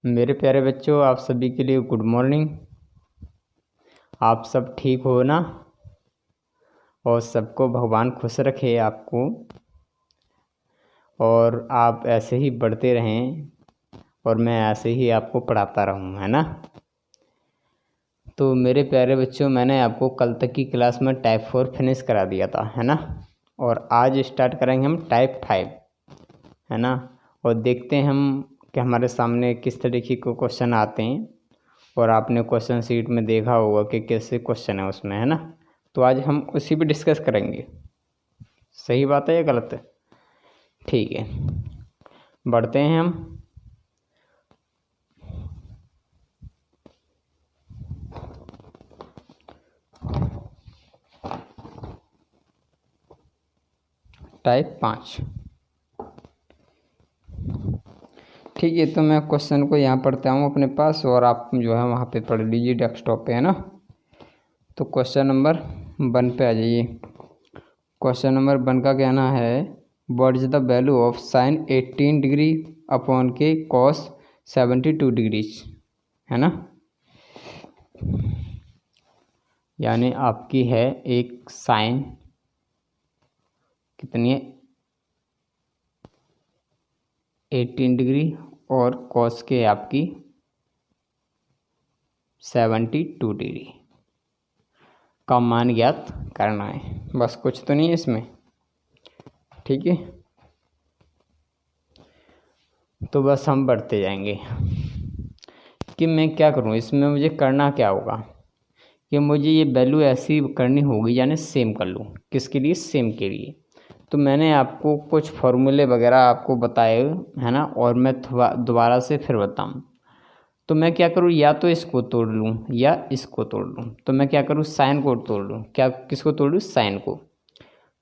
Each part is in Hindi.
मेरे प्यारे बच्चों, आप सभी के लिए गुड मॉर्निंग। आप सब ठीक हो ना? और सबको भगवान खुश रखे आपको, और आप ऐसे ही बढ़ते रहें और मैं ऐसे ही आपको पढ़ाता रहूं, है ना? तो मेरे प्यारे बच्चों, मैंने आपको कल तक की क्लास में टाइप 4 फिनिश करा दिया था, है ना? और आज स्टार्ट करेंगे हम टाइप 5, है ना? और देखते हैं हम कि हमारे सामने किस तरीके के क्वेश्चन आते हैं। और आपने क्वेश्चन शीट में देखा होगा कि कैसे क्वेश्चन है उसमें, है ना? तो आज हम उसी पे डिस्कस करेंगे। सही बात है या गलत है? ठीक है, बढ़ते हैं हम। टाइप 5। ठीक है, तो मैं क्वेश्चन को यहाँ पढ़ता हूँ अपने पास, और आप जो है वहाँ पे पढ़ लीजिए डेस्कटॉप पे, है ना? तो क्वेश्चन नंबर 1 पे आ जाइए। क्वेश्चन नंबर 1 का कहना है, what is the value of sine 18 degree upon के कॉस 72 डिग्रीज, है ना? यानी आपकी है एक साइन कितनी है, 18 डिग्री, और कॉस के आपकी 72 डिग्री का मान ज्ञात करना है। बस, कुछ तो नहीं है इसमें। ठीक है, तो बस हम बढ़ते जाएंगे कि मैं क्या करूं इसमें। मुझे करना क्या होगा कि मुझे ये वैल्यू ऐसी करनी होगी, यानी सेम कर लूँ। किसके लिए? सेम के लिए। तो मैंने आपको कुछ फॉर्मूले वगैरह आपको बताए, है ना? और मैं दोबारा से फिर बताऊँ। तो मैं क्या करूँ, या तो इसको तोड़ लूँ या इसको तोड़ लूँ। तो मैं क्या करूँ, साइन को तोड़ लूँ। क्या, किसको तोड़ लूँ? साइन को।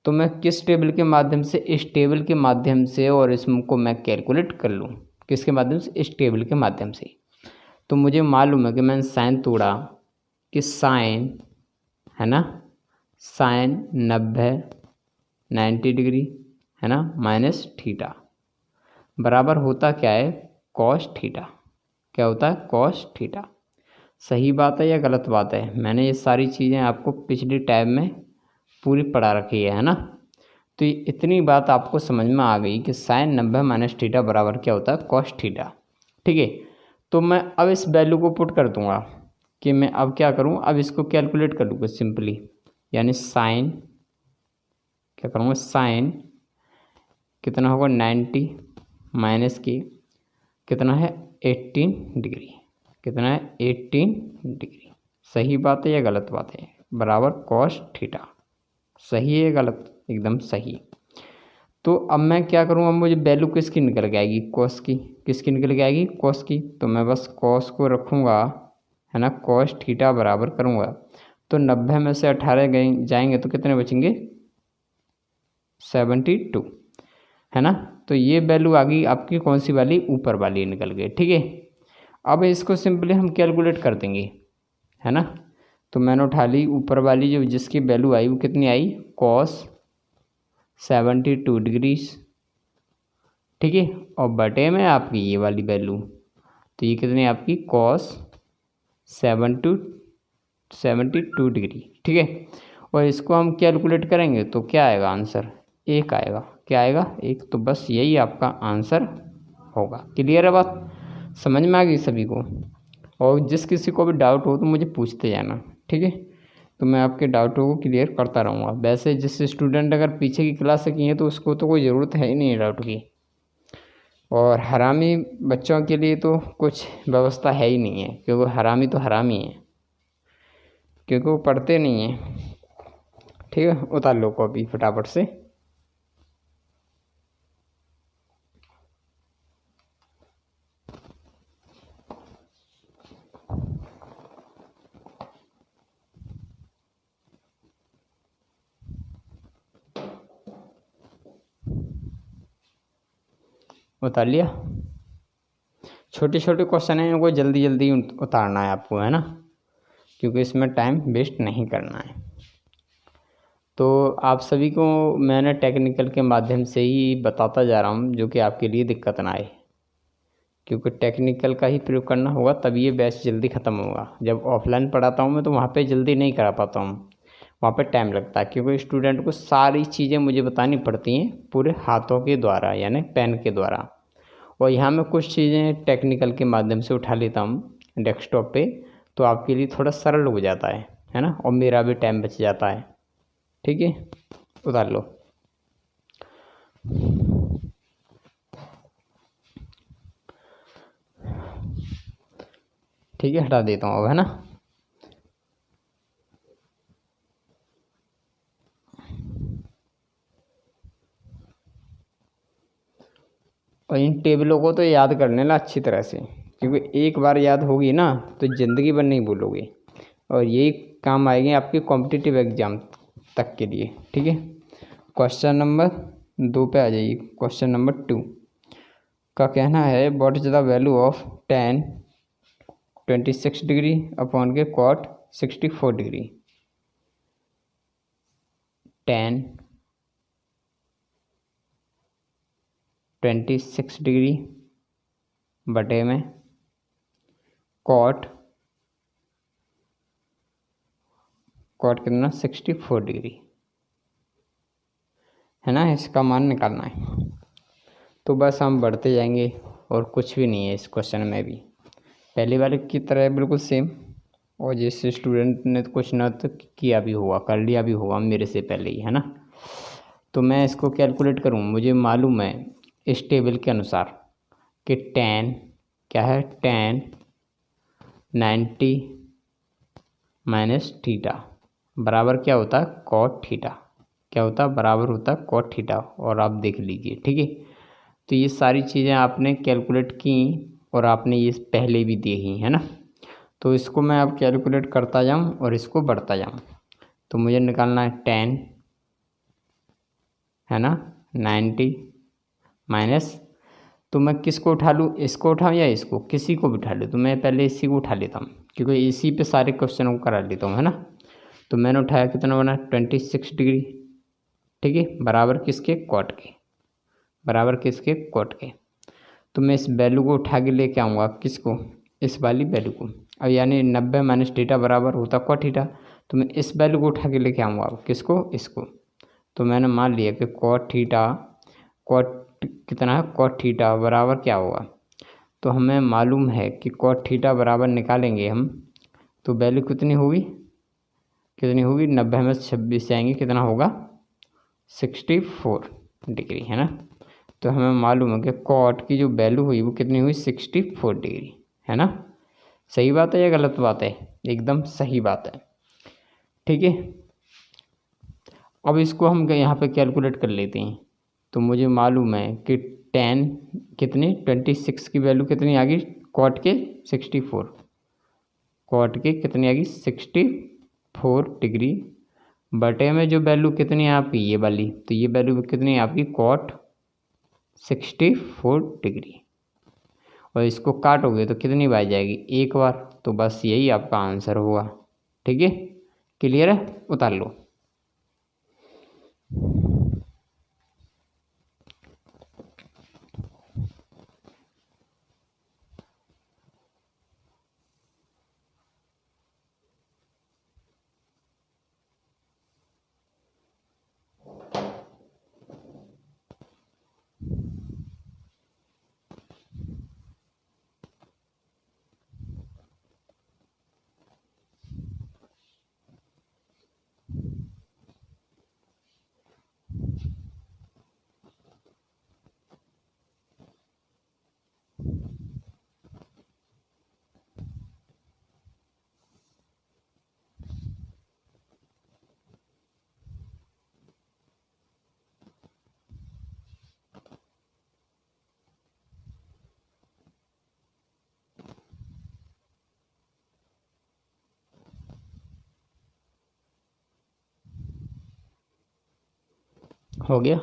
तो मैं किस टेबल के माध्यम से? इस टेबल के माध्यम से, और इसको मैं कैलकुलेट कर लूँ। किसके माध्यम से? इस टेबल के माध्यम से। तो मुझे मालूम है कि मैंने साइन तोड़ा कि साइन, है ना, साइन 90 डिग्री, है ना, माइनस थीटा बराबर होता क्या है? Cos theta. क्या होता है? Cos theta. सही बात है या गलत बात है? मैंने ये सारी चीज़ें आपको पिछली टाइम में पूरी पढ़ा रखी है ना? तो ये इतनी बात आपको समझ में आ गई कि साइन 90 माइनस थीटा बराबर क्या होता है? Cos theta. ठीक है, तो मैं अब इस वैल्यू को पुट कर दूंगा कि मैं अब क्या करूं, अब इसको कैलकुलेट कर लूँगा सिंपली। यानी साइन, क्या करूँगा, साइन कितना होगा? 90 माइनस की कितना है? 18 डिग्री। कितना है? 18 डिग्री। सही बात है या गलत बात है? बराबर कॉस थीटा। सही है या गलत? एकदम सही। तो अब मैं क्या करूँगा, मुझे वैल्यू किसकी निकल के आएगी? कॉस की। किसकी निकल के आएगी? कॉस की। तो मैं बस कॉस को रखूँगा, है ना, कॉस थीटा बराबर करूँगा। तो 90 में से 18 गए जाएंगे तो कितने बचेंगे? 72, है ना? तो ये वैल्यू आ गई आपकी, कौन सी वाली? ऊपर वाली निकल गई। ठीक है, अब इसको सिंपली हम कैलकुलेट कर देंगे, है ना? तो मैंने उठा ली ऊपर वाली, जो जिसकी वैल्यू आई वो कितनी आई? Cos 72 degrees. ठीक है, और बटे में आपकी ये वाली वैल्यू, तो ये कितनी आपकी? Cos 72 degree. ठीक है, और इसको हम कैलकुलेट करेंगे तो क्या आएगा आंसर? 1 आएगा। क्या आएगा? 1। तो बस यही आपका आंसर होगा। क्लियर है बात? समझ में आ गई सभी को? और जिस किसी को भी डाउट हो तो मुझे पूछते जाना। ठीक है, तो मैं आपके डाउटों को क्लियर करता रहूँगा। वैसे जिस स्टूडेंट अगर पीछे की क्लास से की है तो उसको तो कोई ज़रूरत है ही नहीं डाउट की, और हरामी बच्चों के लिए तो कुछ व्यवस्था है ही नहीं है, क्योंकि हरामी तो हरामी है, क्योंकि वो पढ़ते नहीं हैं। ठीक है, उतार लो कॉपी फटाफट से। उतार लिया? छोटे छोटे क्वेश्चन हैं, इनको जल्दी जल्दी उतारना है आपको, है ना? क्योंकि इसमें टाइम वेस्ट नहीं करना है। तो आप सभी को मैंने टेक्निकल के माध्यम से ही बताता जा रहा हूँ, जो कि आपके लिए दिक्कत ना आए। क्योंकि टेक्निकल का ही प्रयोग करना होगा, तभी ये बैच जल्दी ख़त्म होगा। जब ऑफलाइन पढ़ाता हूँ मैं तो वहाँ पे जल्दी नहीं करा पाता हूँ, वहाँ पे टाइम लगता है, क्योंकि स्टूडेंट को सारी चीज़ें मुझे बतानी पड़ती हैं पूरे हाथों के द्वारा, यानी पेन के द्वारा। और यहाँ मैं कुछ चीज़ें टेक्निकल के माध्यम से उठा लेता हूँ डेस्कटॉप पे, तो आपके लिए थोड़ा सरल हो जाता है ना, और मेरा भी टाइम बच जाता है। ठीक है, उतार लो। ठीक है, हटा देता हूँ अब, है ना। और इन टेबलों को तो याद कर लेना अच्छी तरह से, क्योंकि एक बार याद होगी ना तो ज़िंदगी भर नहीं भूलोगे, और यही काम आएंगे आपके कॉम्पिटिटिव एग्ज़ाम तक के लिए। ठीक है, क्वेश्चन नंबर 2 पे आ जाइए। क्वेश्चन नंबर 2 का कहना है what is the value of tan 26 degree upon के cot 64 डिग्री। tan 26 डिग्री बटे में cot कितना 64 डिग्री, है ना। इसका मान निकालना है। तो बस हम बढ़ते जाएंगे और कुछ भी नहीं है इस क्वेश्चन में भी, पहले वाले की तरह बिल्कुल सेम। और जिस स्टूडेंट ने कुछ न तो किया भी होगा, कर लिया भी होगा मेरे से पहले ही, है ना। तो मैं इसको कैलकुलेट करूँ, मुझे मालूम है इस टेबल के अनुसार कि tan क्या है, tan 90 माइनस थीटा बराबर क्या होता है, cot थीटा। क्या होता है, बराबर होता है cot थीटा। और आप देख लीजिए, ठीक है। तो ये सारी चीज़ें आपने कैलकुलेट की और आपने ये पहले भी देखी, है ना। तो इसको मैं अब कैलकुलेट करता जाऊँ और इसको बढ़ता जाऊँ। तो मुझे निकालना है tan, है ना, 90 माइनस, तो मैं किसको उठा लूँ, इसको उठाऊँ या इसको, किसी को भी उठा लूँ। तो मैं पहले इसी को उठा लेता हूँ, क्योंकि इसी पे सारे क्वेश्चनों को करा लेता हूँ, है ना। तो मैंने उठाया, कितना बना, 26 डिग्री। ठीक है, बराबर किसके, cot के, बराबर किसके, cot के। तो मैं इस वैल्यू को उठा के लेके आऊँगा, किसको, इस वाली वैल्यू को। अब यानी 90 माइनस थीटा बराबर होता cot थीटा। तो मैं इस वैल्यू को उठा के लेके आऊँगा, अब किसको, इसको। तो मैंने मान लिया कि cot थीटा, cot कितना है, cot थीटा बराबर क्या होगा। तो हमें मालूम है कि cot थीटा बराबर निकालेंगे हम, तो वैल्यू कितनी होगी, 90 में 26 जाएंगे, कितना होगा, 64 डिग्री, है ना। तो हमें मालूम है कि cot की जो वैल्यू हुई वो कितनी हुई, 64 डिग्री, है ना। सही बात है या गलत बात है, एकदम सही बात है। ठीक है, अब इसको हम यहाँ पे कैलकुलेट कर लेते हैं। तो मुझे मालूम है कि tan कितनी, 26 की वैल्यू कितनी आ गई, cot के 64, cot के कितनी आ गई, 64 डिग्री बटे में जो वैल्यू कितनी है आपकी, ये वाली। तो ये वैल्यू कितनी है आपकी, cot 64 डिग्री। और इसको काटोगे तो कितनी बार जाएगी, एक बार। तो बस यही आपका आंसर होगा। ठीक है, क्लियर है, उतार लो। हो गया।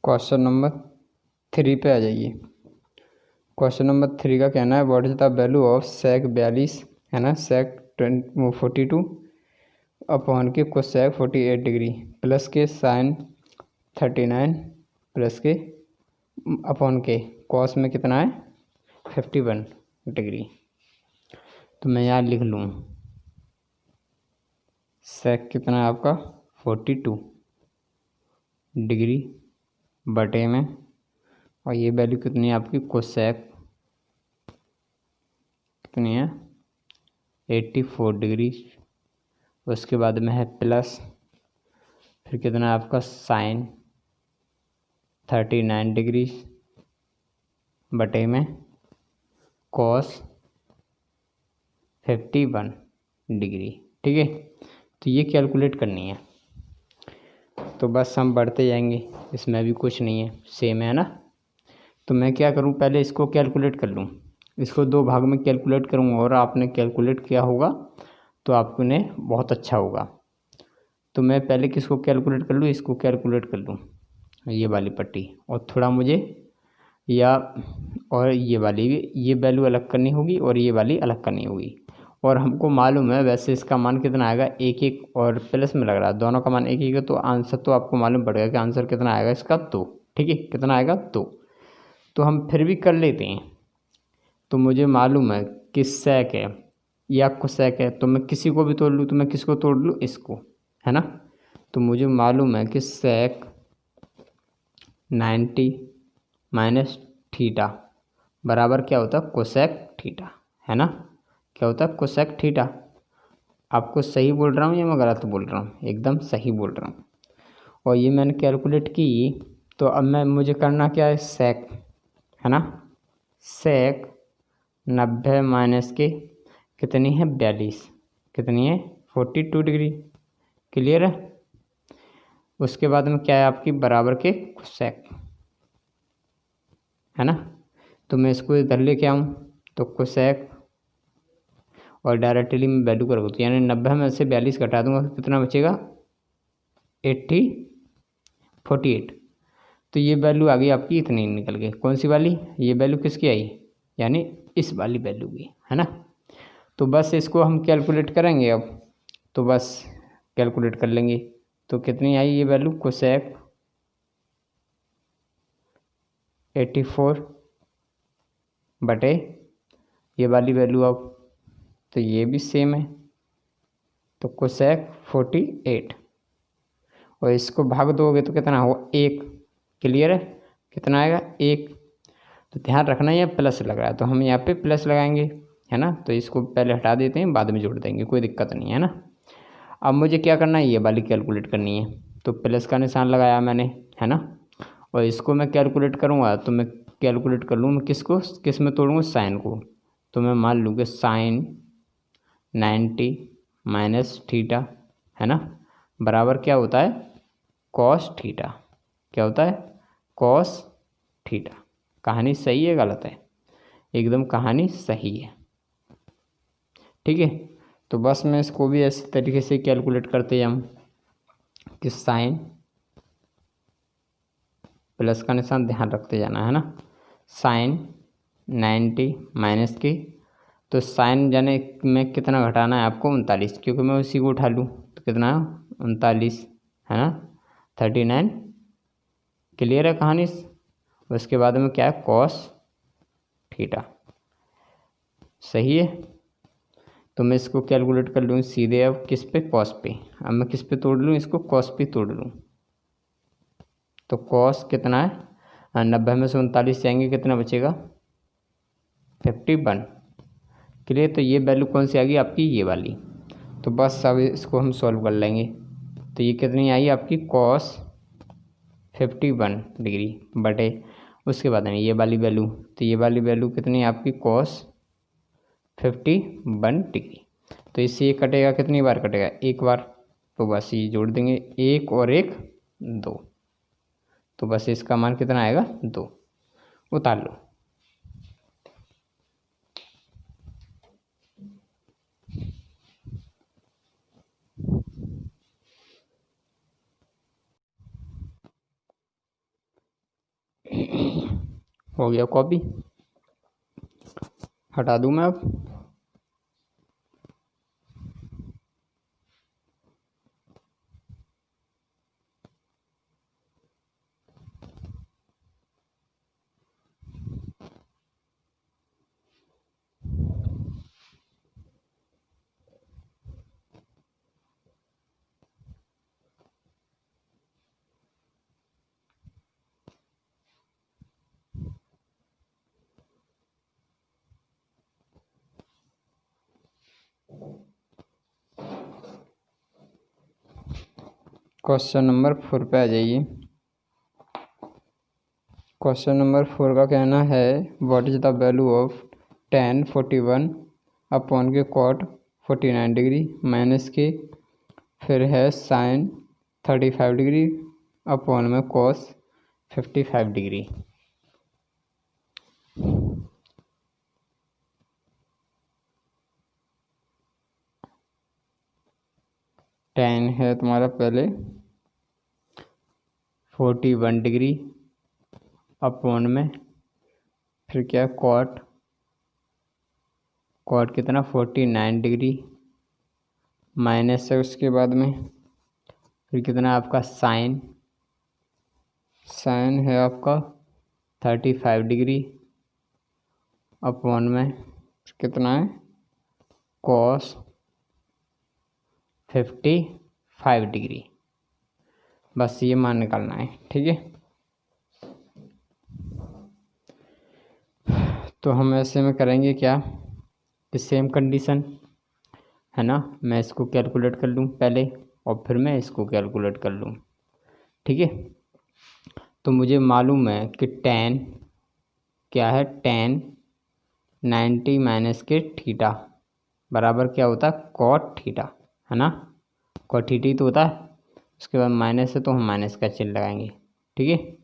क्वेश्चन नंबर 3 पे आ जाइए। क्वेश्चन नंबर 3 का कहना है what is the value of sec 42 है ना, सेक 42 अपॉन के कोसेक 48 डिग्री प्लस के साइन 39 प्लस के अपॉन के कॉस में कितना है 51 डिग्री। तो मैं यहाँ लिख लूँ सेक कितना है आपका 42 डिग्री बटे में, और ये वैल्यू कितनी है आपकी कोसेक कितनी है 84 डिग्री, उसके बाद में है प्लस फिर कितना है आपका साइन 39 डिग्री बटे में कॉस 51 डिग्री। ठीक है, तो ये कैलकुलेट करनी है। तो बस हम बढ़ते जाएंगे, इसमें भी कुछ नहीं है, सेम है ना। तो मैं क्या करूं, पहले इसको कैलकुलेट कर लूं, इसको 2 भाग में कैलकुलेट करूंगा और आपने कैलकुलेट किया होगा तो आपने बहुत अच्छा होगा। तो मैं पहले किसको कैलकुलेट कर लूँ, इसको कैलकुलेट कर लूँ, ये वाली पट्टी, और थोड़ा मुझे या और ये वाली भी, ये वैल्यू अलग करनी होगी और ये वाली अलग करनी होगी। और हमको मालूम है वैसे इसका मान कितना आएगा 1 और प्लस में लग रहा है, दोनों का मान 1 है, तो आंसर तो आपको मालूम पड़ेगा कि आंसर कितना आएगा इसका 2। ठीक है, कितना आएगा 2। तो हम फिर भी कर लेते हैं। तो मुझे मालूम है कि सेक है या कोसेक है, तो मैं किसी को भी तोड़ लूँ, तो मैं किसको तोड़ लूँ, इसको, है ना। तो मुझे मालूम है कि सेक 90 माइनस थीटा बराबर क्या होता है कोसेक थीटा, है ना। क्या होता है कोसेक थीटा। आपको सही बोल रहा हूँ या मैं गलत बोल रहा हूँ, एकदम सही बोल रहा हूँ। और ये मैंने कैलकुलेट की, तो अब मुझे करना क्या है, सेक, है ना, सेक 90 माइनस के कितनी है 42, कितनी है 42 डिग्री। क्लियर है। उसके बाद में क्या है आपकी बराबर के कोसेक, है ना। तो मैं इसको इधर लेके आऊँ तो कोसेक और डायरेक्टली मैं वैल्यू कर दूँ, यानी 90 में से 42 घटा दूंगा, कितना बचेगा 48। तो ये वैल्यू आ गई आपकी, इतनी निकल गई। कौन सी वाली, ये वैल्यू किसकी आई, यानी इस वाली वैल्यू की, है ना। तो बस इसको हम कैलकुलेट करेंगे अब, तो बस कैलकुलेट कर लेंगे। तो कितनी आई ये वैल्यू कोसेक 84 बटे ये वाली वैल्यू अब, तो ये भी सेम है, तो कोसेक 48, और इसको भाग दोगे तो कितना होगा 1। क्लियर है, कितना आएगा 1। तो ध्यान रखना ये प्लस लग रहा है, तो हम यहाँ पे प्लस लगाएंगे, है ना। तो इसको पहले हटा देते हैं, बाद में जोड़ देंगे, कोई दिक्कत नहीं है ना। अब मुझे क्या करना है, ये वाली कैलकुलेट करनी है, तो प्लस का निशान लगाया मैंने, है ना। और इसको मैं कैलकुलेट करूँगा, तो मैं कैलकुलेट कर लूँ, मैं किसको किस में तोड़ूँगा, साइन को। तो मैं मान लूँ कि साइन 90 माइनस थीटा, है ना, बराबर क्या होता है कॉस थीटा। क्या होता है कॉस थीटा। कहानी सही है गलत है, एकदम कहानी सही है। ठीक है, तो बस मैं इसको भी ऐसे तरीके से कैलकुलेट करते जाऊँ कि साइन प्लस का निशान ध्यान रखते जाना, है ना। साइन 90 माइनस की, तो साइन जाने में कितना घटाना है आपको 39, क्योंकि मैं उसी को उठा लूँ, तो कितना 39, है ना 39। क्लियर है कहानी। उसके बाद में क्या है कॉस थीटा। सही है, तो मैं इसको कैलकुलेट कर लूँ सीधे, अब किस पे कॉस पे। अब मैं किस पे तोड़ लूँ, इसको कॉस पे तोड़ लूँ, तो कॉस कितना है 90 में से 39 जाएंगे, कितना बचेगा 51। क्लियर, तो ये वैल्यू कौन सी आ गई आपकी, ये वाली। तो बस अब इसको हम सॉल्व कर लेंगे। तो ये कितनी आई आपकी कॉस 51 डिग्री बटे, उसके बाद में ये वाली वैल्यू, तो ये वाली वैल्यू कितनी है आपकी कॉस 51 डिग्री। तो इससे ये कटेगा, कितनी बार कटेगा, एक बार। तो बस ये जोड़ देंगे, 1 और 1 2, तो बस इसका मान कितना आएगा 2। उतार लो। हो गया कॉपी, हटा दूँ मैं अब। क्वेश्चन नंबर 4 पे आ जाइए। क्वेश्चन नंबर 4 का कहना है what is the value of tan 41 upon के cot 49 डिग्री माइनस के फिर है sin 35 डिग्री अपॉन में cos 55 डिग्री। tan है तुम्हारा पहले 41 डिग्री अपॉन में फिर क्या cot कितना 49 डिग्री माइनस है उसके बाद में फिर कितना आपका साइन है आपका 35 डिग्री अपॉन में कितना है cos 55 डिग्री। बस ये मान निकालना है, ठीक है। तो हम ऐसे में करेंगे क्या कि सेम कंडीशन है ना, मैं इसको कैलकुलेट कर लूँ पहले और फिर मैं इसको कैलकुलेट कर लूँ, ठीक है। तो मुझे मालूम है कि tan क्या है, tan 90 माइनस के थीटा बराबर क्या होता है cot थीटा, है ना। cot थीटा ही तो होता है, उसके बाद माइनस है तो हम माइनस का चिन्ह लगाएंगे, ठीक है।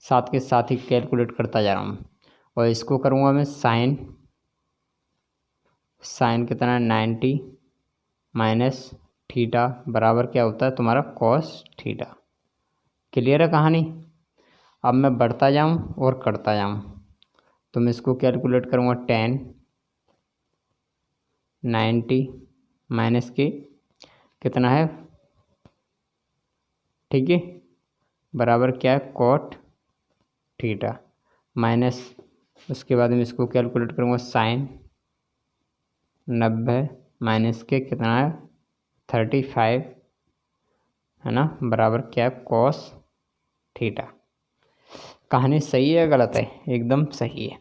साथ के साथ ही कैलकुलेट करता जा रहा हूँ और इसको करूँगा मैं साइन कितना 90 माइनस थीटा बराबर क्या होता है तुम्हारा cos थीटा। क्लियर है कहानी। अब मैं बढ़ता जाऊँ और करता जाऊँ, तो मैं इसको कैलकुलेट करूँगा tan 90 माइनस के कितना है, ठीक है, बराबर क्या है cot थीटा माइनस उसके बाद में इसको कैलकुलेट करूँगा साइन 90 माइनस के कितना है 35 है ना बराबर क्या है cos थीटा। कहानी सही है गलत है, एकदम सही है।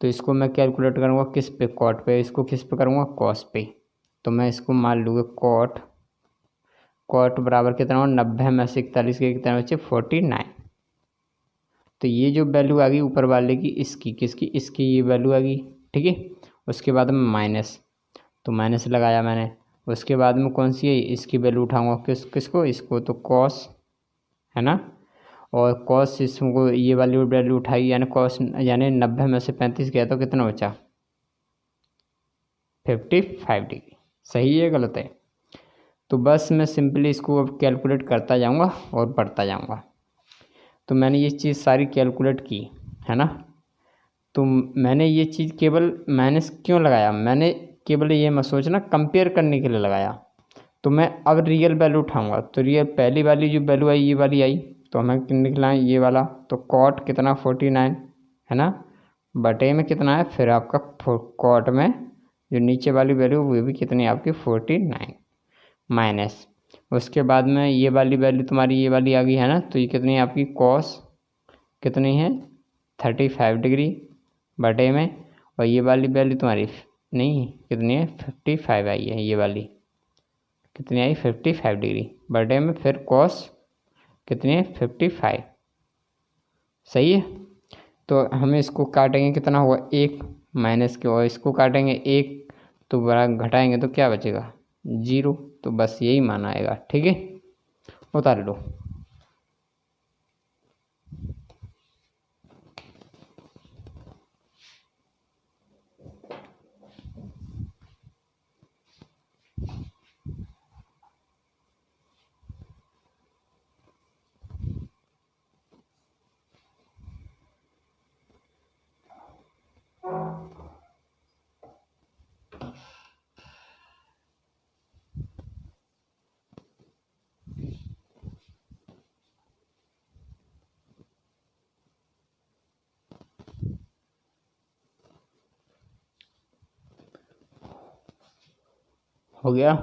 तो इसको मैं कैलकुलेट करूँगा किस पे, cot पे, इसको किस पे करूँगा cos पे। तो मैं इसको मान लूँगा cot बराबर कितना हो 90 में से 41 के कितना बचे 49। तो ये जो वैल्यू आ गई ऊपर वाले की इसकी किसकी, इसकी ये वैल्यू आ गई, ठीक है। उसके बाद में माइनस, तो माइनस लगाया मैंने। उसके बाद में कौन सी है, इसकी वैल्यू उठाऊंगा किसको, इसको, तो कॉस है ना। और कॉस इसको ये वाली वैल्यू उठाई यानी कॉस यानी 90 में से 35 गया तो कितना बचा 55 डिग्री। सही है गलत है। तो बस मैं सिंपली इसको अब कैलकुलेट करता जाऊंगा और बढ़ता जाऊंगा। तो मैंने ये चीज़ सारी कैलकुलेट की है ना। तो मैंने ये चीज़ केवल माइनस क्यों लगाया, मैंने केवल ये मत सोचना कंपेयर करने के लिए लगाया। तो मैं अब रियल वैल्यू उठाऊंगा, तो रियल पहली वाली जो वैल्यू आई ये वाली आई, तो हमें निकला है ये वाला। तो कॉट कितना 49 है ना, बटे में कितना है फिर आपका कॉट में जो नीचे वाली वैल्यू वो भी कितनी आपकी 49 माइनस उसके बाद में ये वाली वैल्यू तुम्हारी ये वाली आ गई है ना। तो ये कितनी है आपकी कॉस कितनी है 35 डिग्री बटे में, और ये वाली वैल्यू तुम्हारी नहीं कितनी है 55 आई है, ये वाली कितनी आई 55 डिग्री बटे में फिर कॉस कितनी है 55। सही है। तो हमें इसको काटेंगे कितना हुआ 1 माइनस के, और इसको काटेंगे 1 तो बड़ा घटाएंगे तो क्या बचेगा 0। तो बस यही मान आएगा, ठीक है। उतार लो। हो गया।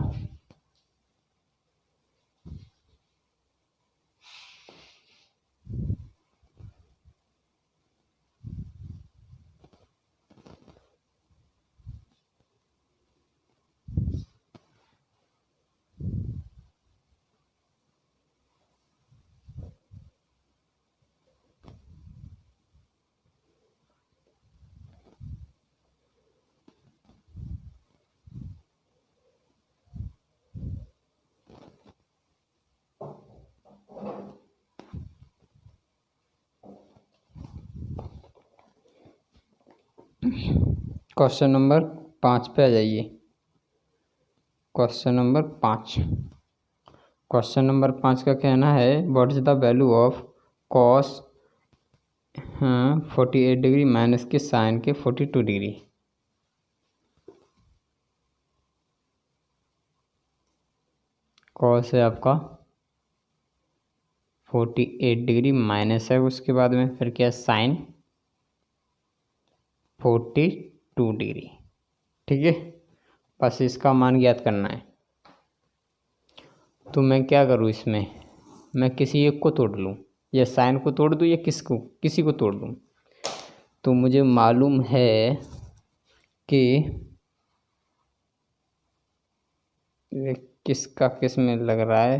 क्वेश्चन नंबर 5 पे आ जाइए। Question number 5। क्वेश्चन नंबर 5 का कहना है what is the value of cos 48 degree minus के साइन के 42 डिग्री। कॉस है आपका 48 डिग्री माइनस है, उसके बाद में फिर क्या साइन 42 डिग्री। ठीक है, बस इसका मान ज्ञात करना है। तो मैं क्या करूँ इसमें, मैं किसी एक को तोड़ लूँ या साइन को तोड़ दूँ या किसी को तोड़ दूँ। तो मुझे मालूम है कि किसका किस में लग रहा है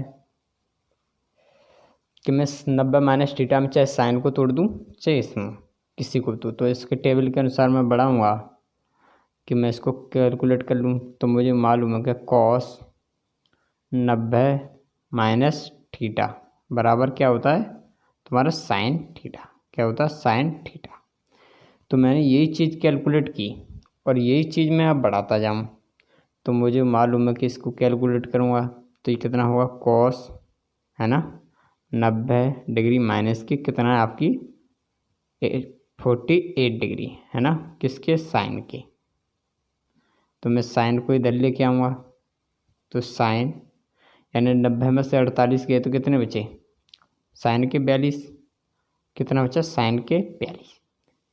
कि मैं 90 माइनस थीटा में चाहे साइन को तोड़ दूँ चाहे इसमें किसी को तो इसके टेबल के अनुसार मैं बढ़ाऊँगा कि मैं इसको कैलकुलेट कर लूँ। तो मुझे मालूम है कि कॉस 90 माइनस थीटा बराबर क्या होता है तुम्हारा साइन थीटा। क्या होता है साइन थीटा। तो मैंने यही चीज़ कैलकुलेट की और यही चीज़ मैं अब बढ़ाता जाऊँ। तो मुझे मालूम है कि इसको कैलकुलेट करूँगा तो ये कितना होगा कॉस है ना 90 डिग्री माइनस की कितना है आपकी 48 डिग्री है ना किसके साइन के। तो मैं साइन को इधर लेके आऊँगा तो साइन यानी 90 में से 48 गए तो कितने बचे साइन के 42। कितना बचा साइन के 42।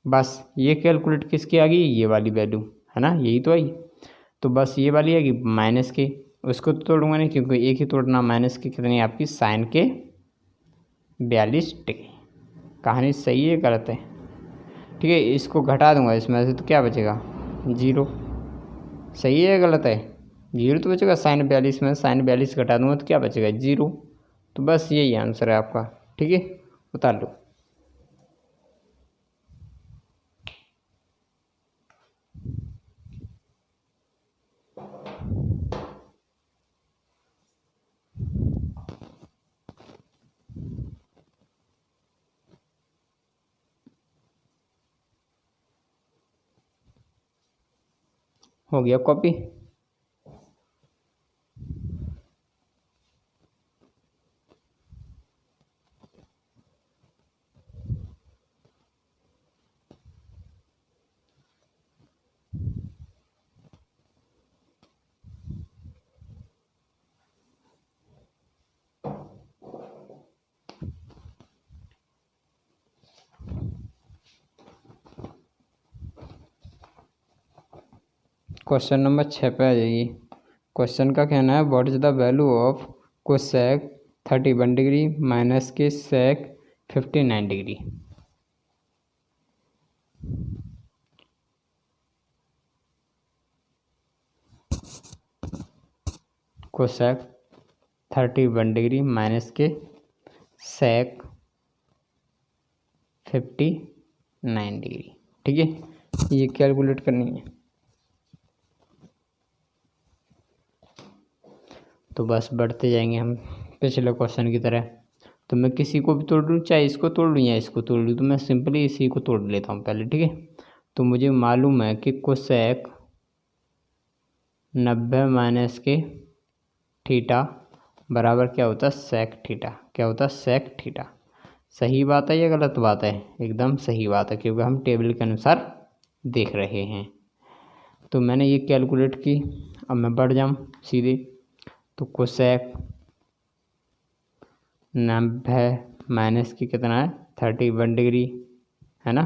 बस ये कैलकुलेट किसकी आ गई ये वाली वैल्यू है ना यही तो आई। तो बस ये वाली आएगी माइनस के, उसको तो तोड़ूंगा नहीं क्योंकि एक ही तोड़ना। माइनस की कितनी आपकी साइन के 42 डिग्री। कहानी सही है गलत है। ठीक है, इसको घटा दूंगा इसमें से तो क्या बचेगा 0। सही है गलत है 0 तो बचेगा। साइन 42 में साइन 42 घटा दूंगा तो क्या बचेगा 0। तो बस यही आंसर है आपका। ठीक है, उतार लो। हो गया कॉपी। क्वेश्चन नंबर 6 पे आ जाइए। क्वेश्चन का कहना है what is the value of cosec 31 degree minus के सेक 59 डिग्री। कोसेक 31 डिग्री माइनस के सेक 59 डिग्री। ठीक है, ये कैलकुलेट करनी है। तो बस बढ़ते जाएंगे हम पिछले क्वेश्चन की तरह। तो मैं किसी को भी तोड़ लूँ चाहे इसको तोड़ लूँ या इसको तोड़ लूँ तो मैं सिंपली इसी को तोड़ लेता हूँ पहले। ठीक है, तो मुझे मालूम है कि कोसेक 90 माइनस के थीटा बराबर क्या होता है सेक थीटा। क्या होता है सेक थीटा। सही बात है या गलत बात है एकदम सही बात है क्योंकि हम टेबल के अनुसार देख रहे हैं। तो मैंने ये कैलकुलेट की। अब मैं बढ़ जाऊँ सीधे तो कोसेक 90 माइनस की कितना है 31 डिग्री है ना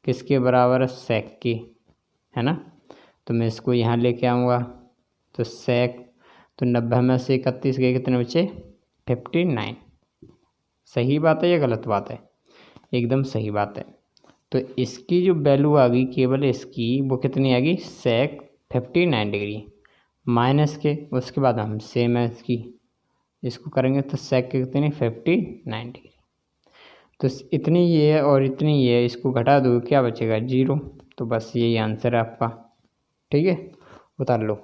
किसके बराबर है सेक की है ना। तो मैं इसको यहाँ लेके आऊँगा तो सेक, तो 90 में से 31 गए, कितने बचे? 59। सही बात है या गलत बात है? एकदम सही बात है। तो इसकी जो वैल्यू आ गई केवल इसकी, वो कितनी आ गई? सेक 59 डिग्री माइनस के, उसके बाद हम सेम है इसकी, इसको करेंगे तो सेक के कितनी? 59 डिग्री। तो इतनी ये है और इतनी ये है, इसको घटा दो, क्या बचेगा? 0। तो बस यही आंसर है आपका। ठीक है, उतार लो।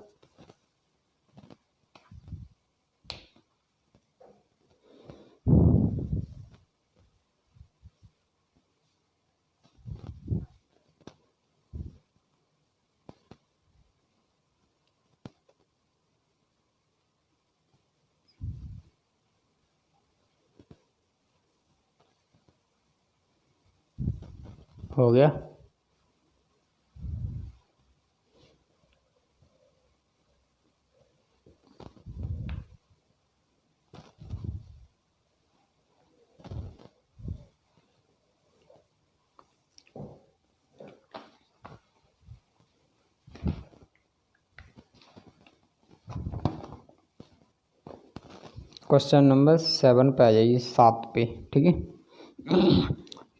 हो गया? क्वेश्चन नंबर 7 पे आ जाइए, 7 पे। ठीक है,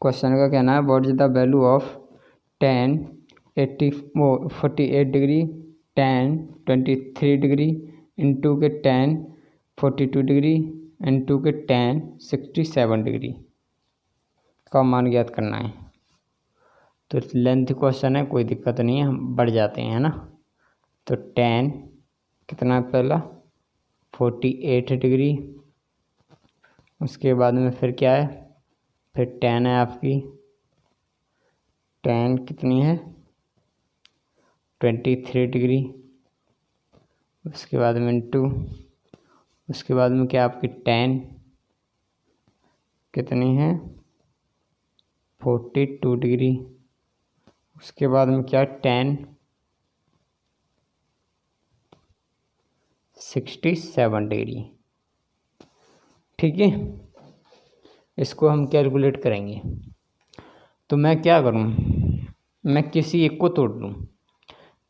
क्वेश्चन का कहना है what is the value of tan 48 degree, tan 23 degree, into के tan 42 डिग्री, इंटू के tan 67 डिग्री का मान ज्ञात करना है। तो लेंथ क्वेश्चन है, कोई दिक्कत नहीं है, हम बढ़ जाते हैं, है ना। तो tan कितना है? पहला 48 डिग्री, उसके बाद में फिर क्या है? फिर tan है आपकी, tan कितनी है? 23 डिग्री, उसके बाद में इंटू, उसके बाद में क्या आपकी tan कितनी है? 42 डिग्री, उसके बाद में क्या? tan 67 degree. ठीक है, इसको हम कैलकुलेट करेंगे। तो मैं क्या करूं? मैं किसी एक को तोड़ लूं,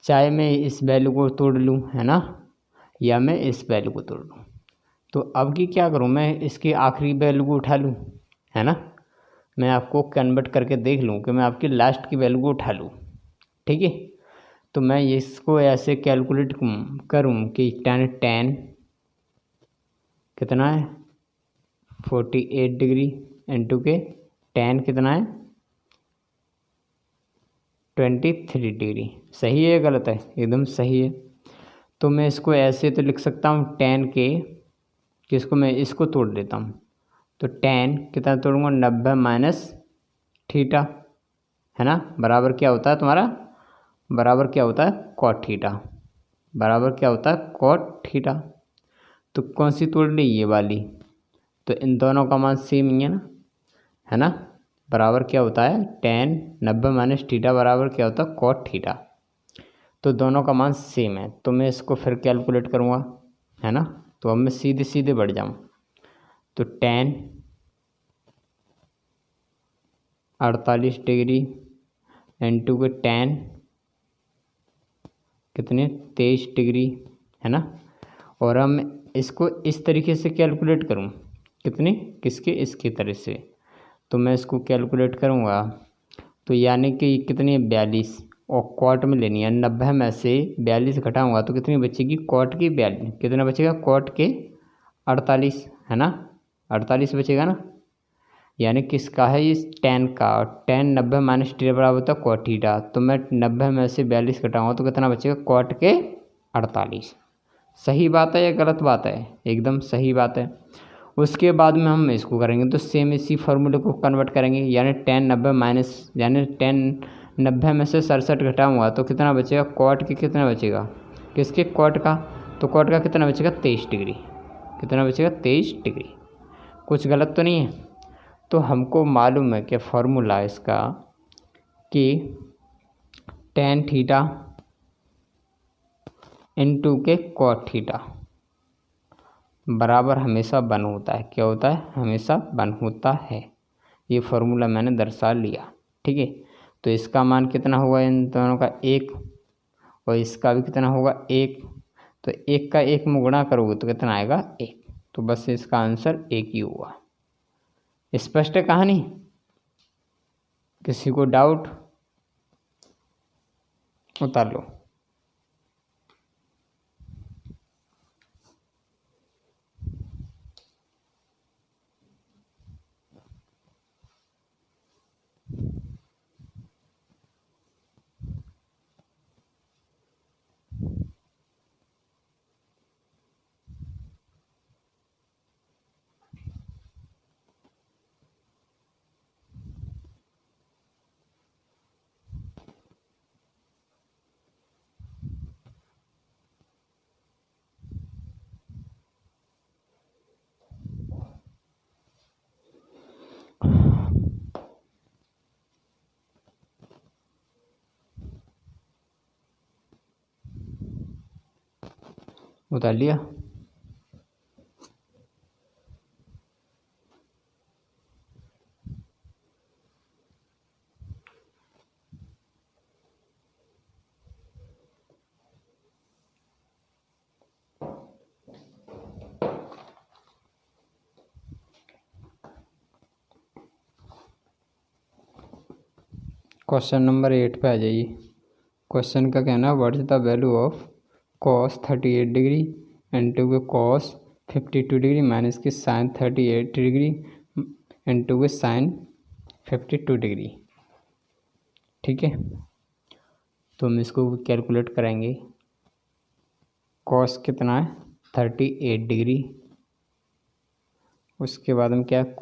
चाहे मैं इस वैल्यू को तोड़ लूं, है ना, या मैं इस वैल्यू को तोड़ लूं। तो अब की क्या करूं? मैं इसकी आखिरी वैल्यू को उठा लूं, है ना। मैं आपको कन्वर्ट करके देख लूं कि मैं आपकी लास्ट की वैल्यू को उठा लूं। ठीक है, तो मैं इसको ऐसे कैलकुलेट करूं कि tan कितना है? 48 डिग्री, इंटू के tan कितना है? 23 डिग्री। सही है या गलत है? एकदम सही है। तो मैं इसको ऐसे तो लिख सकता हूँ tan के, किसको? मैं इसको तोड़ देता हूँ। तो tan कितना तोड़ूंगा? 90 माइनस थीटा, है ना, बराबर क्या होता है तुम्हारा? बराबर क्या होता है? cot theta. बराबर क्या होता है? cot theta. तो कौन सी तोड़ ली? ये वाली। तो इन दोनों का मान सेम ही है ना। बराबर क्या होता है? tan 90 माइनस थीटा बराबर क्या होता है? cot theta. तो दोनों का मान सेम है, तो मैं इसको फिर कैलकुलेट करूँगा, है ना। तो अब मैं सीधे सीधे बढ़ जाऊँ। तो tan 48 डिग्री, इंटू के tan कितने? 23 डिग्री, है ना। और हम इसको इस तरीके से कैलकुलेट करूँ, कितने? किसके? इसकी तरह से। तो मैं इसको कैलकुलेट करूँगा, तो यानी कि कितनी? 42, और cot में लेनी है। 90 में से 42 घटाऊँगा तो कितनी बचेगी? cot की 42। कितना बचेगा? cot के 48, है ना, 48 बचेगा ना। यानी किसका है? ये tan का। tan 90 माइनस थीटा बराबर होता है cot थीटा। तो मैं 90 में से 42 घटाऊँगा तो कितना बचेगा? cot के 48। सही बात है या गलत बात है? एकदम सही बात है। उसके बाद में हम इसको करेंगे तो सेम इसी फार्मूले को कन्वर्ट करेंगे, यानी tan 90 माइनस, यानी tan 90 में से 67 घटाऊँगा तो कितना बचेगा? cot के कितना बचेगा? किसके? cot का। तो cot का कितना बचेगा? 23 डिग्री। कितना बचेगा? 23 डिग्री। कुछ गलत तो नहीं है? तो हमको मालूम है कि फार्मूला इसका कि tan थीटा इंटू के cot थीटा बराबर हमेशा 1 होता है। क्या होता है? हमेशा 1 होता है। ये फार्मूला मैंने दर्शा लिया। ठीक है, तो इसका मान कितना होगा? इन दोनों का 1, और इसका भी कितना होगा? 1। तो 1 का 1 में गुणा करोगे तो कितना आएगा 1। तो बस इसका आंसर 1 ही हुआ। स्पष्ट है कहानी? किसी को डाउट? उतार लो। उतार लिया? क्वेश्चन नंबर 8 पे आ जाइए। क्वेश्चन का कहना है what is the value of cos 38 degree into के cos 52 डिग्री माइनस की साइन 38 डिग्री इंटू के साइन 52 डिग्री। ठीक है, तो हम इसको कैलकुलेट करेंगे। cos कितना है 38 डिग्री, उसके बाद हम क्या है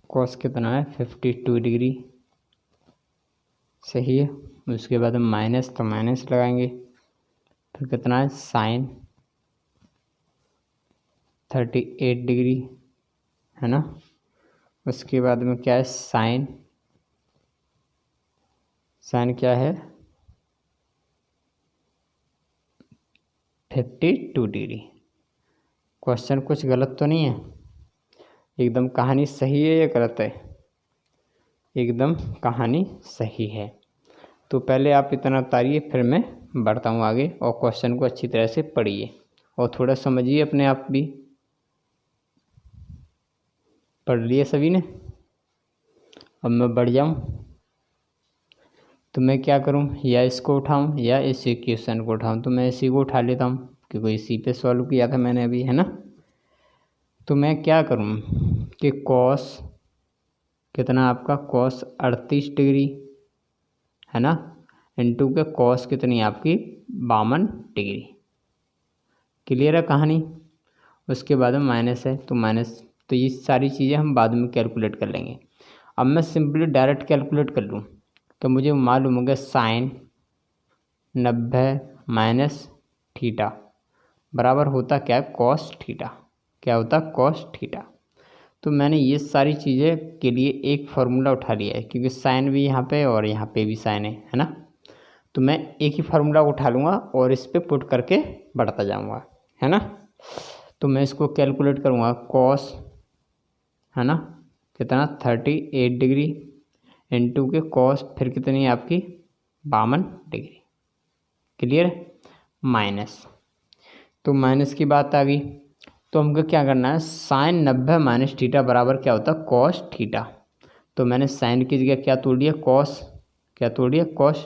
cos कितना है 52 डिग्री, सही है। उसके बाद हम माइनस, तो माइनस लगाएंगे, फिर कितना है साइन 38 डिग्री, है ना। उसके बाद में क्या है साइन क्या है 52 डिग्री। क्वेश्चन कुछ गलत तो नहीं है? एकदम कहानी सही है या गलत है? एकदम कहानी सही है। तो पहले आप इतना उतारिए, फिर मैं बढ़ता हूँ आगे, और क्वेश्चन को अच्छी तरह से पढ़िए और थोड़ा समझिए अपने आप भी। पढ़ लिए सभी ने? अब मैं बढ़ जाऊँ तो मैं क्या करूँ, या इसको उठाऊँ या इस इक्वेशन को उठाऊँ? तो मैं इसी को उठा लेता हूँ क्योंकि इसी पे सॉल्व किया था मैंने अभी, है ना। तो मैं क्या करूँ कि cos कितना आपका cos 38 डिग्री, है ना, इंटू के cos कितनी आपकी 52 डिग्री। क्लियर है कहानी? उसके बाद में माइनस है, तो माइनस, तो ये सारी चीज़ें हम बाद में कैलकुलेट कर लेंगे। अब मैं सिंपली डायरेक्ट कैलकुलेट कर लूँ तो मुझे मालूम हो गया साइन 90 माइनस थीटा बराबर होता क्या है cos थीटा। क्या होता है cos थीटा। तो मैंने ये सारी चीज़ें के लिए एक फार्मूला उठा लिया है क्योंकि साइन भी यहाँ पे और यहाँ पे भी साइन है ना। तो मैं एक ही फार्मूला उठा लूँगा और इस पर पुट करके बढ़ता जाऊँगा, है ना। तो मैं इसको कैलकुलेट करूँगा cos, है ना, कितना 38 डिग्री इंटू के cos फिर कितनी आपकी 52 डिग्री। क्लियर? माइनस, तो माइनस की बात आ गई तो हमको क्या करना है, साइन 90 माइनस थीटा बराबर क्या होता है cos थीटा। तो मैंने साइन की जगह क्या तोड़ दिया cos, क्या तोड़ दिया cos,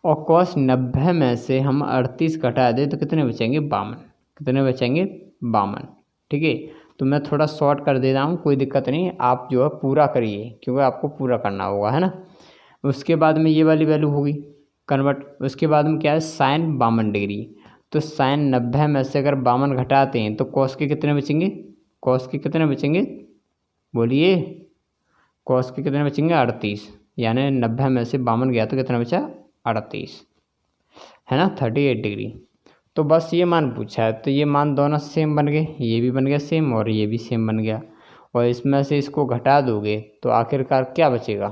और cos 90 में से हम 38 घटा दें तो कितने बचेंगे 52। कितने बचेंगे 52। ठीक है, तो मैं थोड़ा शॉर्ट कर दे रहा हूँ, कोई दिक्कत नहीं, आप जो है पूरा करिए क्योंकि आपको पूरा करना होगा, है ना। उसके बाद में ये वाली वैल्यू होगी कन्वर्ट। उसके बाद में क्या है साइन 52 डिग्री, तो साइन 90 में से अगर 52 घटाते हैं तो cos के कितने बचेंगे, cos के कितने बचेंगे बोलिए, cos के कितने बचेंगे 38, यानी 90 में से 52 गया तो कितना बचा 38, है ना 38 डिग्री। तो बस ये मान पूछा है तो ये मान दोनों सेम बन गए, ये भी बन गया सेम और ये भी सेम बन गया, और इसमें से इसको घटा दोगे तो आखिरकार क्या बचेगा,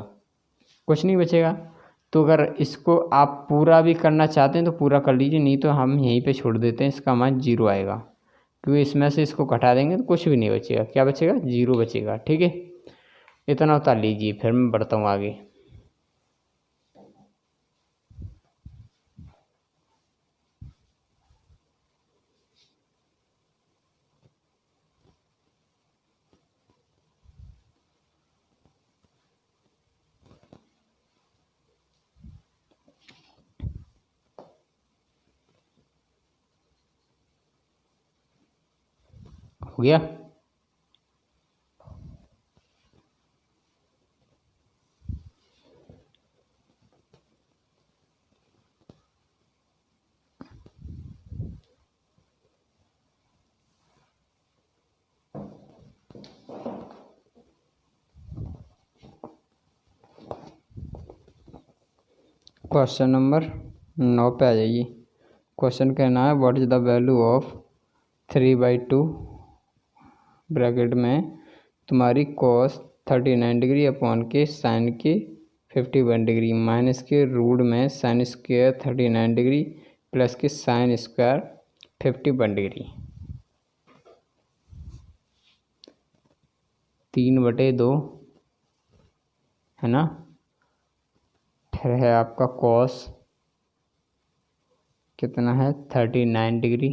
कुछ नहीं बचेगा। तो अगर इसको आप पूरा भी करना चाहते हैं तो पूरा कर लीजिए, नहीं तो हम यहीं पे छोड़ देते हैं, इसका मान 0 आएगा क्योंकि इसमें से इसको घटा देंगे तो कुछ भी नहीं बचेगा। क्या बचेगा 0 बचेगा। ठीक है, इतना उतार लीजिए, फिर मैं बढ़ता हूँ आगे। हो गया। क्वेश्चन नंबर 9 पे आ जाइए। क्वेश्चन कहना है what is the value of 3/2 bracket में तुम्हारी कॉस 39 डिग्री अपॉन के साइन के 51 डिग्री माइनस के रूट में साइन स्क्वायर 39 डिग्री प्लस के साइन स्क्वायर 51 डिग्री 3/2 है ना। फिर है आपका कॉस कितना है 39 डिग्री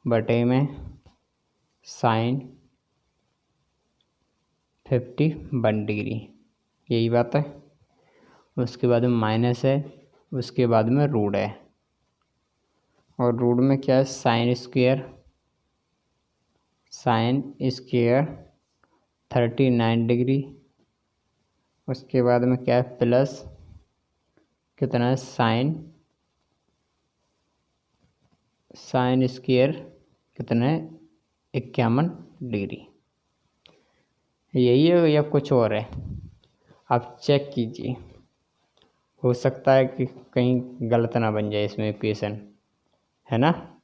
बटे में साइन 51 डिग्री, यही बात है। उसके बाद में माइनस है, उसके बाद में रूट है, और रूट में क्या है साइन स्क्वायर 39 डिग्री, उसके बाद में क्या है प्लस कितना है साइन स्क्वायर कितना है 51 डिग्री। यही है या कुछ और है, आप चेक कीजिए, हो सकता है कि कहीं गलत ना बन जाए इसमें इक्वेशन, है ना।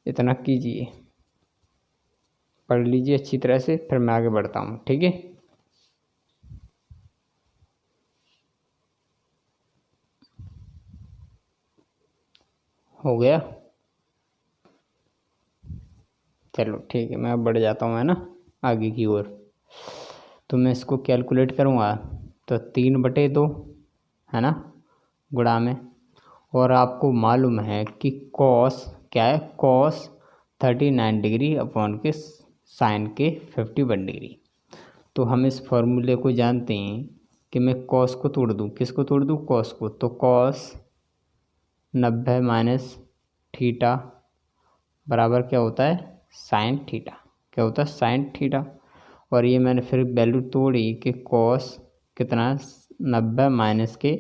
इतना कीजिए, पढ़ लीजिए अच्छी तरह से, फिर मैं आगे बढ़ता हूँ, ठीक है। हो गया, चलो ठीक है, मैं बढ़ जाता हूँ, है ना, आगे की ओर। तो मैं इसको कैलकुलेट करूँगा तो 3/2 है ना गुणा में, और आपको मालूम है कि कॉस क्या है, कॉस 39 डिग्री अपॉन के साइन के 51 डिग्री। तो हम इस फॉर्मूले को जानते हैं कि मैं कॉस को तोड़ दूँ, किसको तोड़ दूँ, कॉस को। तो कॉस 90 माइनस थीटा बराबर क्या होता है साइन थीटा, क्या होता है साइन थीटा। और ये मैंने फिर वैल्यू तोड़ी कि कॉस कितना 90 माइनस के,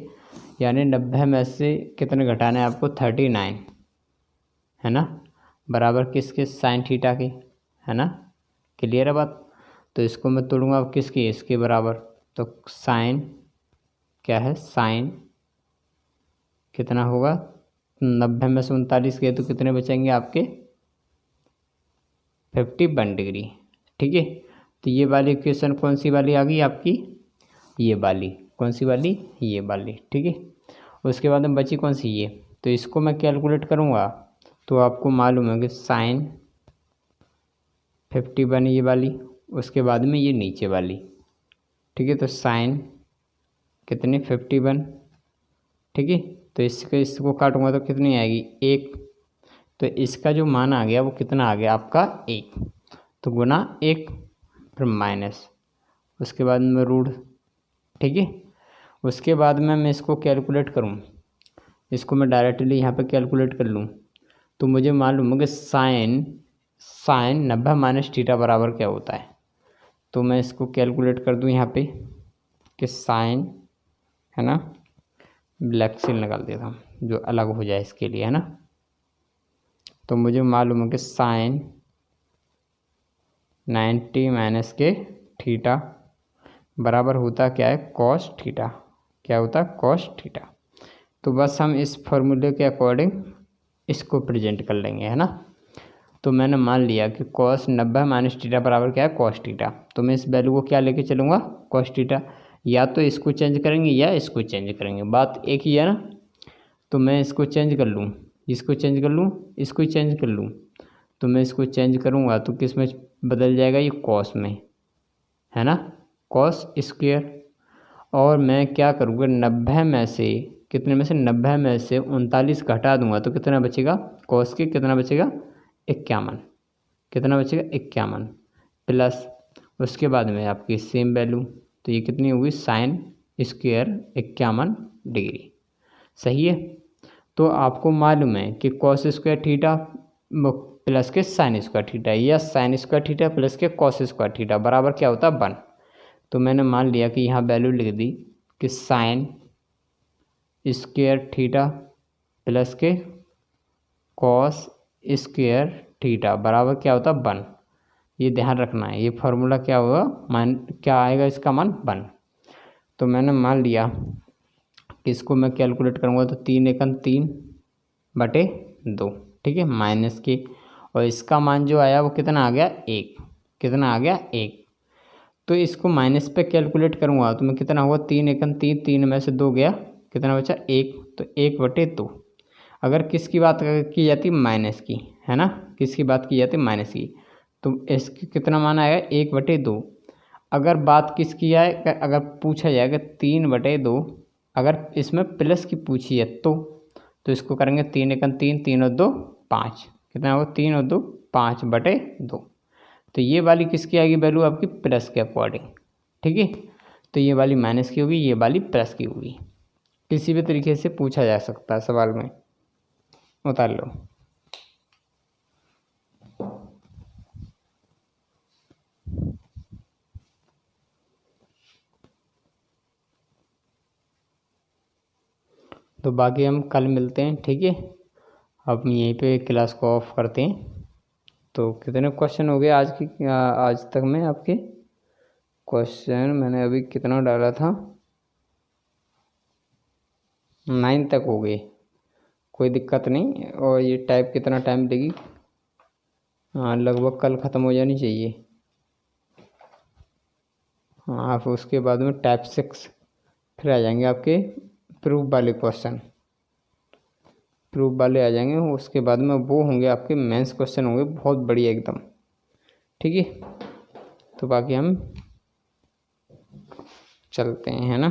यानी 90 में से कितने घटाने आपको 39, है ना, बराबर किसके साइन थीटा के, है ना। क्लियर है बात। तो इसको मैं तोड़ूंगा अब किसके, इसके बराबर। तो साइन क्या है, साइन कितना होगा 90 में से 39 गए तो कितने बचेंगे आपके 51 डिग्री, ठीक है। तो ये वाली इक्वेशन कौन सी वाली आ गई आपकी, ये वाली, कौन सी वाली, ये वाली, ठीक है। उसके बाद में बची कौन सी, ये। तो इसको मैं कैलकुलेट करूँगा तो आपको मालूम है कि साइन 51 ये वाली, उसके बाद में ये नीचे वाली, ठीक है। तो साइन कितनी 51, ठीक है। तो इसको काटूंगा तो कितनी आएगी 1। तो इसका जो मान आ गया वो कितना आ गया आपका 1, तो गुना 1 फिर माइनस, उसके बाद में रूट, ठीक है। उसके बाद में मैं इसको कैलकुलेट करूँ, इसको मैं डायरेक्टली यहाँ पे कैलकुलेट कर लूँ तो मुझे मालूम है कि साइन 90 माइनस थीटा बराबर क्या होता है। तो मैं इसको कैलकुलेट कर दूँ यहाँ पे कि साइन, है ना, ब्लैक से निकाल देता हूँ जो अलग हो जाए इसके लिए, है ना। तो मुझे मालूम है कि साइन 90 माइनस के थीटा बराबर होता क्या है कॉस थीटा, क्या होता है कॉस थीटा। तो बस हम इस फॉर्मूले के अकॉर्डिंग इसको प्रेजेंट कर लेंगे, है ना। तो मैंने मान लिया कि कॉस 90 माइनस थीटा बराबर क्या है कॉस थीटा। तो मैं इस वैल्यू को क्या लेके चलूँगा कॉस थीटा, या तो इसको चेंज करेंगे या इसको चेंज करेंगे, बात एक ही है ना। तो मैं इसको चेंज कर लूँ, इसको चेंज कर लूँ, इसको चेंज कर लूँ। तो मैं इसको चेंज करूँगा तो किस में बदल जाएगा, ये कॉस में, है ना, कॉस स्क्वायर। और मैं क्या करूँगा 90 में से कितने में से 90 में से 39 घटा दूंगा तो कितना बचेगा कॉस के, कितना बचेगा 51, कितना बचेगा 51 प्लस उसके बाद में आपकी सेम वैल्यू, तो ये कितनी होगी साइन स्क्वायर 51 डिग्री, सही है। तो आपको मालूम है कि कॉस स्क्वायर थीटा प्लस के साइन स्क्वायर थीटा या साइन स्क्वायर थीटा प्लस के कॉस स्क्वायर थीटा बराबर क्या होता है 1। तो मैंने मान लिया कि यहाँ वैल्यू लिख दी कि साइन स्क्वायर थीटा प्लस के कॉस स्क्वायर थीटा बराबर क्या होता है 1। ये ध्यान रखना है, ये फार्मूला क्या होगा, मान क्या आएगा, इसका मान 1। तो मैंने मान लिया कि इसको मैं कैलकुलेट करूँगा तो 3 एकम 3/2, ठीक है, माइनस के, और इसका मान जो आया वो कितना आ गया 1, कितना आ गया 1। तो इसको माइनस पे कैलकुलेट करूँगा तो मैं कितना होगा 3 एकम 3, 3 में से 2 गया, कितना बचा 1, तो 1/2। अगर किसकी बात की जाती माइनस की, है ना, किसकी बात की जाती माइनस की, तो इसकी कितना मान आएगा 1/2। अगर बात किसकी आए, अगर पूछा जाएगा 3/2, अगर इसमें प्लस की पूछी है तो इसको करेंगे 3 एकम 3, 3 और 2 5, कितना होगा 3 और 2 5/2। तो ये वाली किसकी आएगी वैल्यू आपकी प्लस के अकॉर्डिंग, ठीक है। तो ये वाली माइनस की होगी, ये वाली प्लस की होगी। किसी भी तरीके से पूछा जा सकता है सवाल में, उतार लो। तो बाकी हम कल मिलते हैं, ठीक है। अब यहीं पे क्लास को ऑफ करते हैं। तो कितने क्वेश्चन हो गए आज की, आज तक में आपके क्वेश्चन मैंने अभी कितना डाला था, 9 तक हो गए, कोई दिक्कत नहीं। और ये टाइप कितना टाइम देगी, हाँ लगभग कल ख़त्म हो जानी चाहिए। हाँ आप उसके बाद में टाइप 6 फिर आ जाएंगे आपके प्रूफ वाले क्वेश्चन, प्रूफ वाले आ जाएंगे। उसके बाद में वो होंगे आपके मेंस क्वेश्चन होंगे बहुत बढ़िया एकदम, ठीक है। तो बाकी हम चलते हैं, है ना।